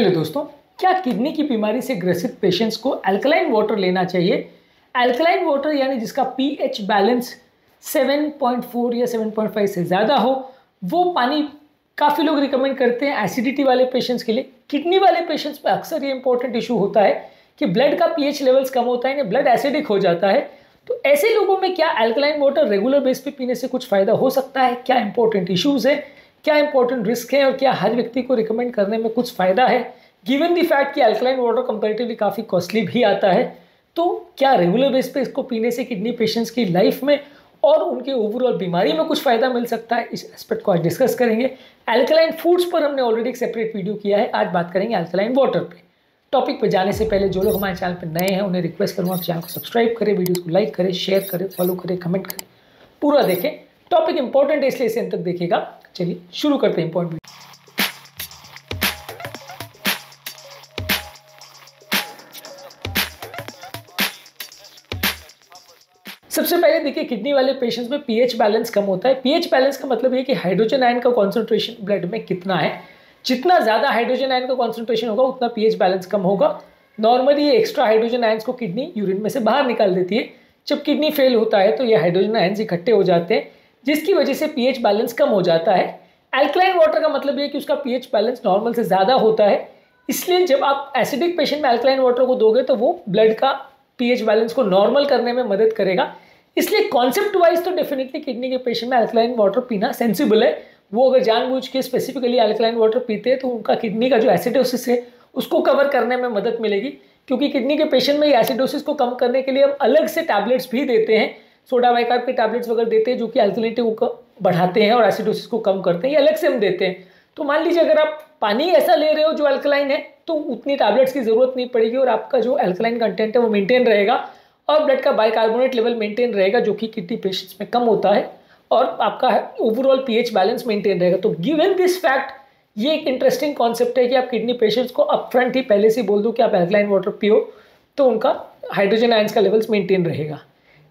Hello दोस्तों, क्या kidney की बीमारी से ग्रसित पेशेंट्स को अल्कलाइन वाटर लेना चाहिए? अल्कलाइन वाटर यानी जिसका पीएच बैलेंस 7.4 या 7.5 से ज़्यादा हो, वो पानी काफ़ी लोग रिकमेंड करते हैं एसिडिटी वाले पेशेंट्स के लिए। किडनी वाले पेशेंट्स में अक्सर ये इंपॉर्टेंट इशू होता है कि ब्लड का पीएच लेवल्स कम होता है, यानी ब्लड एसिडिक हो जाता है। तो ऐसे लोगों में क्या अल्कलाइन वाटर रेगुलर बेस पे पीने से कुछ फ़ायदा हो सकता है? क्या इंपॉर्टेंट इशूज़ है, क्या इंपॉर्टेंट रिस्क है और क्या हर व्यक्ति को रिकमेंड करने में कुछ फ़ायदा है? गिवन दी फैक्ट कि अल्कलाइन वाटर कंपैरेटिवली काफ़ी कॉस्टली भी आता है, तो क्या रेगुलर बेस पे इसको पीने से किडनी पेशेंट्स की लाइफ में और उनके ओवरऑल बीमारी में कुछ फ़ायदा मिल सकता है? इस एस्पेक्ट को आज डिस्कस करेंगे। अल्कलाइन फूड्स पर हमने ऑलरेडी एक सेपरेट वीडियो किया है, आज बात करेंगे अल्कलाइन वाटर पे। टॉपिक पे जाने से पहले जो लोग हमारे चैनल पर नए हैं उन्हें रिक्वेस्ट करूँगा कि चैनल को सब्सक्राइब करें, वीडियोस को लाइक करें, शेयर करें, फॉलो करें, कमेंट करें, पूरा देखें। टॉपिक इंपॉर्टेंट है इसलिए इसे अंत तक देखिएगा। चलिए शुरू करते हैं इंपॉर्टेंट। सबसे पहले देखिए, किडनी वाले पेशेंट्स में पीएच बैलेंस कम होता है। पीएच बैलेंस का मतलब है कि हाइड्रोजन आयन का कॉन्सेंट्रेशन ब्लड में कितना है। जितना ज़्यादा हाइड्रोजन आयन का कॉन्सेंट्रेशन होगा उतना पीएच बैलेंस कम होगा। नॉर्मली ये एक्स्ट्रा हाइड्रोजन आयन्स को किडनी यूरिन में से बाहर निकाल देती है। जब किडनी फेल होता है तो ये हाइड्रोजन आयन्स इकट्ठे हो जाते हैं, जिसकी वजह से पीएच बैलेंस कम हो जाता है। अल्कलाइन वाटर का मतलब ये है कि उसका पीएच बैलेंस नॉर्मल से ज़्यादा होता है, इसलिए जब आप एसिडिक पेशेंट में अल्कलाइन वाटर को दोगे तो वो ब्लड का पीएच बैलेंस को नॉर्मल करने में मदद करेगा। इसलिए कॉन्सेप्ट वाइज तो डेफिनेटली किडनी के पेशेंट में अल्कलाइन वाटर पीना सेंसिबल है। वो अगर जानबूझ के स्पेसिफिकली अल्कलाइन वाटर पीते हैं तो उनका किडनी का जो एसिडोसिस है उसको कवर करने में मदद मिलेगी, क्योंकि किडनी के पेशेंट में एसिडोसिस को कम करने के लिए हम अलग से टैबलेट्स भी देते हैं। सोडा बाइकार्ब के टैबलेट्स वगैरह देते हैं जो कि अल्कलिनिटी को बढ़ाते हैं और एसिडोसिस को कम करते हैं, ये अलग से हम देते हैं। तो मान लीजिए अगर आप पानी ऐसा ले रहे हो जो अल्कलाइन है तो उतनी टैबलेट्स की ज़रूरत नहीं पड़ेगी और आपका जो अल्कलाइन कंटेंट है वो मेंटेन रहेगा और ब्लड का बाइकार्बोनेट लेवल मेंटेन रहेगा, जो कि किडनी पेशेंट्स में कम होता है, और आपका ओवरऑल पीएच बैलेंस मेंटेन रहेगा। तो गिवन दिस फैक्ट, ये एक इंटरेस्टिंग कॉन्सेप्ट है कि आप किडनी पेशेंट्स को अपफ्रंट ही पहले से बोल दो कि आप अल्कलाइन वाटर पियो, तो उनका हाइड्रोजन आयंस का लेवल्स मेंटेन रहेगा।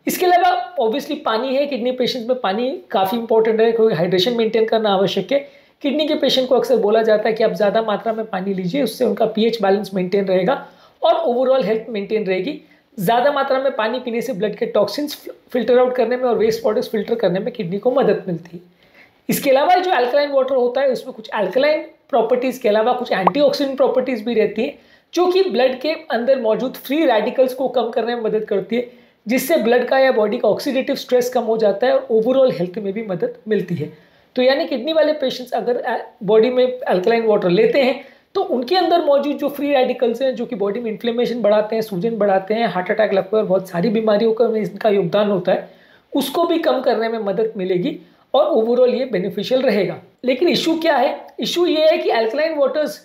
इसके अलावा ऑब्वियसली पानी है, किडनी पेशेंट्स में पानी काफ़ी इंपॉर्टेंट है, क्योंकि हाइड्रेशन मेंटेन करना आवश्यक है। किडनी के पेशेंट को अक्सर बोला जाता है कि आप ज़्यादा मात्रा में पानी लीजिए, उससे उनका पीएच बैलेंस मेंटेन रहेगा और ओवरऑल हेल्थ मेंटेन रहेगी। ज़्यादा मात्रा में पानी पीने से ब्लड के टॉक्सिन्स फिल्टर आउट करने में और वेस्ट वाटर्स फिल्टर करने में किडनी को मदद मिलती है। इसके अलावा जो अल्कलाइन वाटर होता है उसमें कुछ अल्कलाइन प्रॉपर्टीज़ के अलावा कुछ एंटीऑक्सीडेंट प्रॉपर्टीज़ भी रहती हैं, जो कि ब्लड के अंदर मौजूद फ्री रेडिकल्स को कम करने में मदद करती है, जिससे ब्लड का या बॉडी का ऑक्सीडेटिव स्ट्रेस कम हो जाता है और ओवरऑल हेल्थ में भी मदद मिलती है। तो यानी किडनी वाले पेशेंट्स अगर बॉडी में अल्कलाइन वाटर लेते हैं तो उनके अंदर मौजूद जो फ्री रेडिकल्स हैं, जो कि बॉडी में इन्फ्लेमेशन बढ़ाते हैं, सूजन बढ़ाते हैं, हार्ट अटैक लगता है और बहुत सारी बीमारियों का में इनका योगदान होता है, उसको भी कम करने में मदद मिलेगी और ओवरऑल ये बेनिफिशियल रहेगा। लेकिन इशू क्या है? इशू ये है कि अल्कलाइन वाटर्स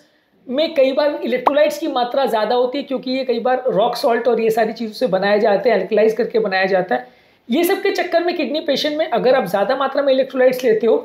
में कई बार इलेक्ट्रोलाइट्स की मात्रा ज़्यादा होती है, क्योंकि ये कई बार रॉक सॉल्ट और ये सारी चीज़ों से बनाए जाते हैं, अल्कलाइज करके बनाया जाता है। ये सब के चक्कर में किडनी पेशेंट में अगर आप ज़्यादा मात्रा में इलेक्ट्रोलाइट्स लेते हो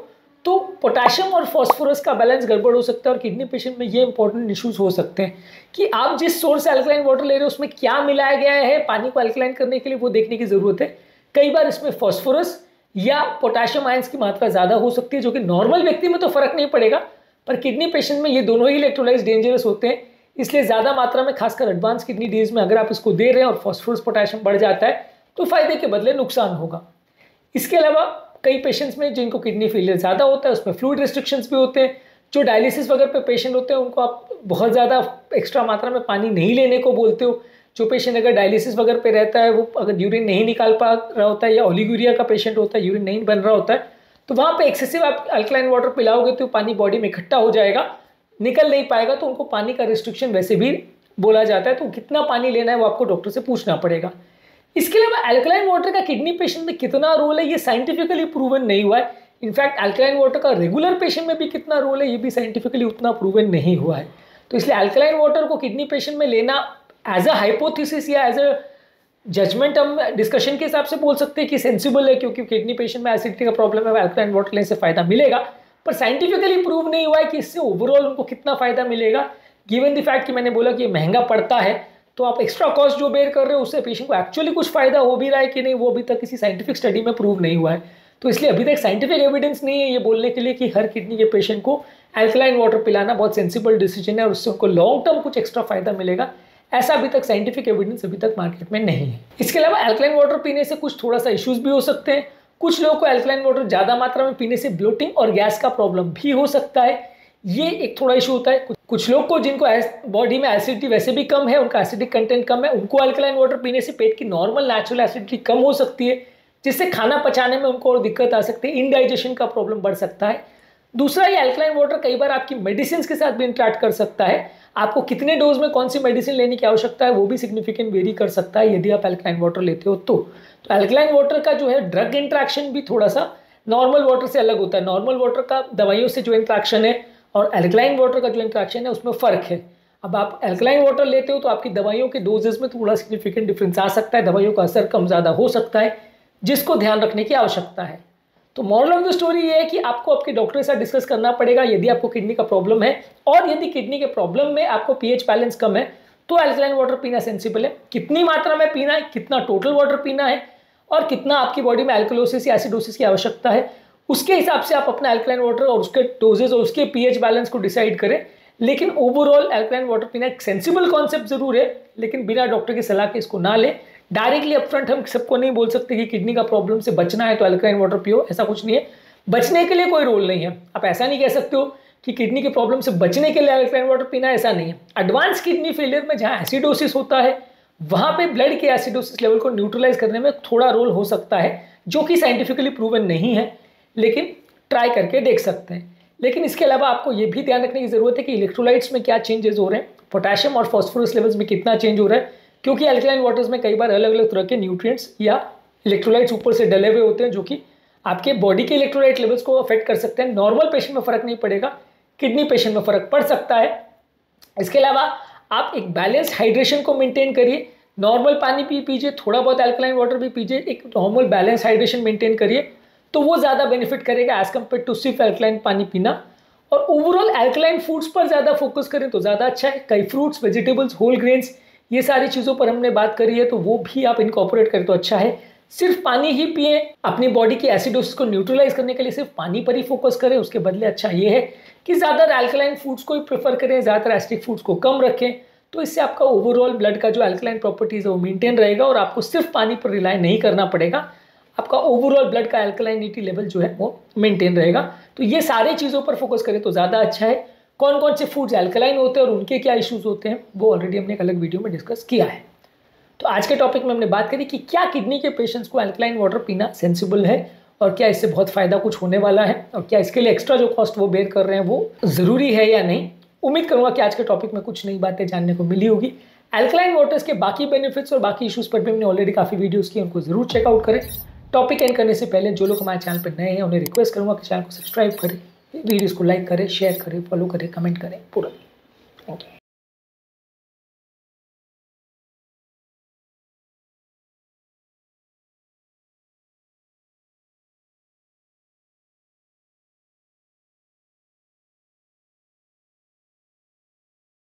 तो पोटेशियम और फॉस्फोरस का बैलेंस गड़बड़ हो सकता है और किडनी पेशेंट में ये इंपॉर्टेंट इश्यूज हो सकते हैं कि आप जिस सोर्स से अल्कलाइन वाटर ले रहे हो उसमें क्या मिलाया गया है पानी को अल्कलाइन करने के लिए, वो देखने की ज़रूरत है। कई बार इसमें फॉस्फोरस या पोटेशियम आयंस की मात्रा ज़्यादा हो सकती है, जो कि नॉर्मल व्यक्ति में तो फर्क नहीं पड़ेगा, पर किडनी पेशेंट में ये दोनों ही इलेक्ट्रोलाइट्स डेंजरस होते हैं। इसलिए ज़्यादा मात्रा में, खासकर एडवांस किडनी डिजीज में, अगर आप इसको दे रहे हैं और फॉस्फोरस पोटेशियम बढ़ जाता है तो फायदे के बदले नुकसान होगा। इसके अलावा कई पेशेंट्स में जिनको किडनी फेलियर ज़्यादा होता है उसमें फ्लूइड रिस्ट्रिक्शंस भी होते हैं। जो डायलिसिस वगैरह पे पेशेंट होते हैं उनको आप बहुत ज़्यादा एक्स्ट्रा मात्रा में पानी नहीं लेने को बोलते हो। जो पेशेंट अगर डायलिसिस वगैरह पे रहता है, वो अगर यूरिन नहीं निकाल पा रहा होता है या ओलिगुरिया का पेशेंट होता है, यूरिन नहीं बन रहा होता है, तो वहाँ पर एक्सेसिव आप अल्कलाइन वाटर पिलाओगे तो पानी बॉडी में इकट्ठा हो जाएगा, निकल नहीं पाएगा, तो उनको पानी का रिस्ट्रिक्शन वैसे भी बोला जाता है। तो कितना पानी लेना है वो आपको डॉक्टर से पूछना पड़ेगा। इसके अलावा अल्कलाइन वाटर का किडनी पेशेंट में कितना रोल है ये साइंटिफिकली प्रूवन नहीं हुआ है। इनफैक्ट अल्कलाइन वाटर का रेगुलर पेशेंट में भी कितना रोल है ये भी साइंटिफिकली उतना प्रूवन नहीं हुआ है। तो इसलिए अल्कलाइन वाटर को किडनी पेशेंट में लेना एज अ हाइपोथेसिस या एज अ जजमेंट हम डिस्कशन के हिसाब से बोल सकते हैं कि सेंसिबल है, क्योंकि किडनी पेशेंट में एसिडिटी का प्रॉब्लम है, अल्कलाइन वाटर लेने से फायदा मिलेगा, पर साइंटिफिकली प्रूव नहीं हुआ है कि इससे ओवरऑल उनको कितना फायदा मिलेगा। गिवन द फैक्ट कि मैंने बोला कि ये महंगा पड़ता है, तो आप एक्स्ट्रा कॉस्ट जो बेयर कर रहे हो उससे पेशेंट को एक्चुअली कुछ फायदा हो भी रहा है कि नहीं, वो अभी तक किसी साइंटिफिक स्टडी में प्रूव नहीं हुआ है। तो इसलिए अभी तक साइंटिफिक एविडेंस नहीं है ये बोलने के लिए कि हर किडनी के पेशेंट को अल्कलाइन वाटर पिलाना बहुत सेंसिबल डिसीजन है और उससे उनको लॉन्ग टर्म कुछ एक्स्ट्रा फायदा मिलेगा, ऐसा अभी तक साइंटिफिक एविडेंस अभी तक मार्केट में नहीं है। इसके अलावा अल्कलाइन वाटर पीने से कुछ थोड़ा सा इश्यूज भी हो सकते हैं। कुछ लोगों को अल्कलाइन वाटर ज़्यादा मात्रा में पीने से ब्लोटिंग और गैस का प्रॉब्लम भी हो सकता है, ये एक थोड़ा इशू होता है। कुछ लोग को जिनको बॉडी में एसिडिटी वैसे भी कम है, उनका एसिडिक कंटेंट कम है, उनको अल्कलाइन वाटर पीने से पेट की नॉर्मल नेचुरल एसिडिटी कम हो सकती है, जिससे खाना पचाने में उनको और दिक्कत आ सकती है, इनडाइजेशन का प्रॉब्लम बढ़ सकता है। दूसरा, ये अल्कलाइन वाटर कई बार आपकी मेडिसिन के साथ भी इंटरेक्ट कर सकता है। आपको कितने डोज में कौन सी मेडिसिन लेने की आवश्यकता है वो भी सिग्निफिकेंट वेरी कर सकता है यदि आप अल्कलाइन वाटर लेते हो तो अल्कलाइन वाटर का जो है ड्रग इंट्रैक्शन भी थोड़ा सा नॉर्मल वाटर से अलग होता है। नॉर्मल वाटर का दवाइयों से जो इंट्रैक्शन है और अल्कलाइन वाटर का जो इंट्रैक्शन है उसमें फ़र्क है। अब आप अल्कलाइन वाटर लेते हो तो आपकी दवाइयों के डोजेस में थोड़ा सिग्निफिकेंट डिफरेंस आ सकता है, दवाइयों का असर कम ज़्यादा हो सकता है, जिसको ध्यान रखने की आवश्यकता है। तो मॉरल ऑफ द स्टोरी ये है कि आपको आपके डॉक्टर के साथ डिस्कस करना पड़ेगा यदि आपको किडनी का प्रॉब्लम है, और यदि किडनी के प्रॉब्लम में आपको पीएच बैलेंस कम है तो अल्कलाइन वाटर पीना सेंसिबल है। कितनी मात्रा में पीना है, कितना टोटल वाटर पीना है और कितना आपकी बॉडी में एल्कलोसिस या एसिडोसिस की आवश्यकता है, उसके हिसाब से आप अपना अल्कलाइन वाटर और उसके डोजेज और उसके पीएच बैलेंस को डिसाइड करें। लेकिन ओवरऑल अल्कलाइन वाटर पीना एक सेंसिबल कॉन्सेप्ट जरूर है, लेकिन बिना डॉक्टर की सलाह के इसको ना लें। डायरेक्टली अपफ्रंट हम सबको नहीं बोल सकते कि किडनी का प्रॉब्लम से बचना है तो अल्कलाइन वाटर पियो, ऐसा कुछ नहीं है। बचने के लिए कोई रोल नहीं है। आप ऐसा नहीं कह सकते हो कि किडनी के प्रॉब्लम से बचने के लिए अल्कलाइन वाटर पीना है, ऐसा नहीं है। एडवांस किडनी फेलियर में जहाँ एसिडोसिस होता है वहाँ पे ब्लड के एसिडोसिस लेवल को न्यूट्रलाइज करने में थोड़ा रोल हो सकता है, जो कि साइंटिफिकली प्रूवन नहीं है, लेकिन ट्राई करके देख सकते हैं। लेकिन इसके अलावा आपको ये भी ध्यान रखने की जरूरत है कि इलेक्ट्रोलाइट्स में क्या चेंजेस हो रहे हैं, पोटेशियम और फॉस्फोरस लेवल्स में कितना चेंज हो रहा है, क्योंकि अल्कलाइन वाटर्स में कई बार अलग अलग तरह के न्यूट्रिएंट्स या इलेक्ट्रोलाइट्स ऊपर से डले हुए होते हैं जो कि आपके बॉडी के इलेक्ट्रोलाइट लेवल्स को अफेक्ट कर सकते हैं। नॉर्मल पेशेंट में फर्क नहीं पड़ेगा, किडनी पेशेंट में फर्क पड़ सकता है। इसके अलावा आप एक बैलेंस हाइड्रेशन को मेंटेन करिए, नॉर्मल पानी पीजिए, थोड़ा बहुत अल्कलाइन वाटर भी पीजिए, एक नॉर्मल बैलेंस हाइड्रेशन मेंटेन करिए, तो वो ज़्यादा बेनिफिट करेगा एज कम्पेयर टू सिर्फ अल्कलाइन पानी पीना। और ओवरऑल अल्कलाइन फूड्स पर ज़्यादा फोकस करें तो ज़्यादा अच्छा है। कई फ्रूट्स, वेजिटेबल्स, होल ग्रेन्स, ये सारी चीज़ों पर हमने बात करी है, तो वो भी आप इनकॉर्पोरेट करें तो अच्छा है। सिर्फ पानी ही पिए, अपनी बॉडी की एसिडोसिस को न्यूट्रलाइज करने के लिए सिर्फ पानी पर ही फोकस करें। उसके बदले अच्छा ये है कि ज़्यादातर अल्कलाइन फूड्स को ही प्रेफर करें, ज़्यादातर एसिडिक फूड्स को कम रखें, तो इससे आपका ओवरऑल ब्लड का जो अल्कलाइन प्रॉपर्टीज़ है वो मेंटेन रहेगा और आपको सिर्फ पानी पर रिलाई नहीं करना पड़ेगा। आपका ओवरऑल ब्लड का अल्कलाइनिटी लेवल जो है वो मेंटेन रहेगा। तो ये सारी चीज़ों पर फोकस करें तो ज़्यादा अच्छा है। कौन कौन से फूड्स अल्कलाइन होते हैं और उनके क्या इश्यूज होते हैं वो ऑलरेडी हमने एक अलग वीडियो में डिस्कस किया है। तो आज के टॉपिक में हमने बात करी कि क्या किडनी के पेशेंट्स को अल्कलाइन वाटर पीना सेंसिबल है और क्या इससे बहुत फ़ायदा कुछ होने वाला है और क्या इसके लिए एक्स्ट्रा जो कॉस्ट वो बेयर कर रहे हैं वो ज़रूरी है या नहीं। उम्मीद करूँगा कि आज के टॉपिक में कुछ नई बातें जानने को मिली होगी। अल्कलाइन वाटर्स के बाकी बेनिफिट्स और बाकी इशूज़ पर भी हमने ऑलरेडी काफ़ी वीडियोज़ की, उनको ज़रूर चेकआउट करें। टॉपिक एंड करने से पहले जो लोग हमारे चैनल पर नए हैं उन्हें रिक्वेस्ट करूँगा कि चैनल को सब्सक्राइब करें, वीडियोज़ को लाइक करें, शेयर करें, फॉलो करें, कमेंट करें पूरा। ओके।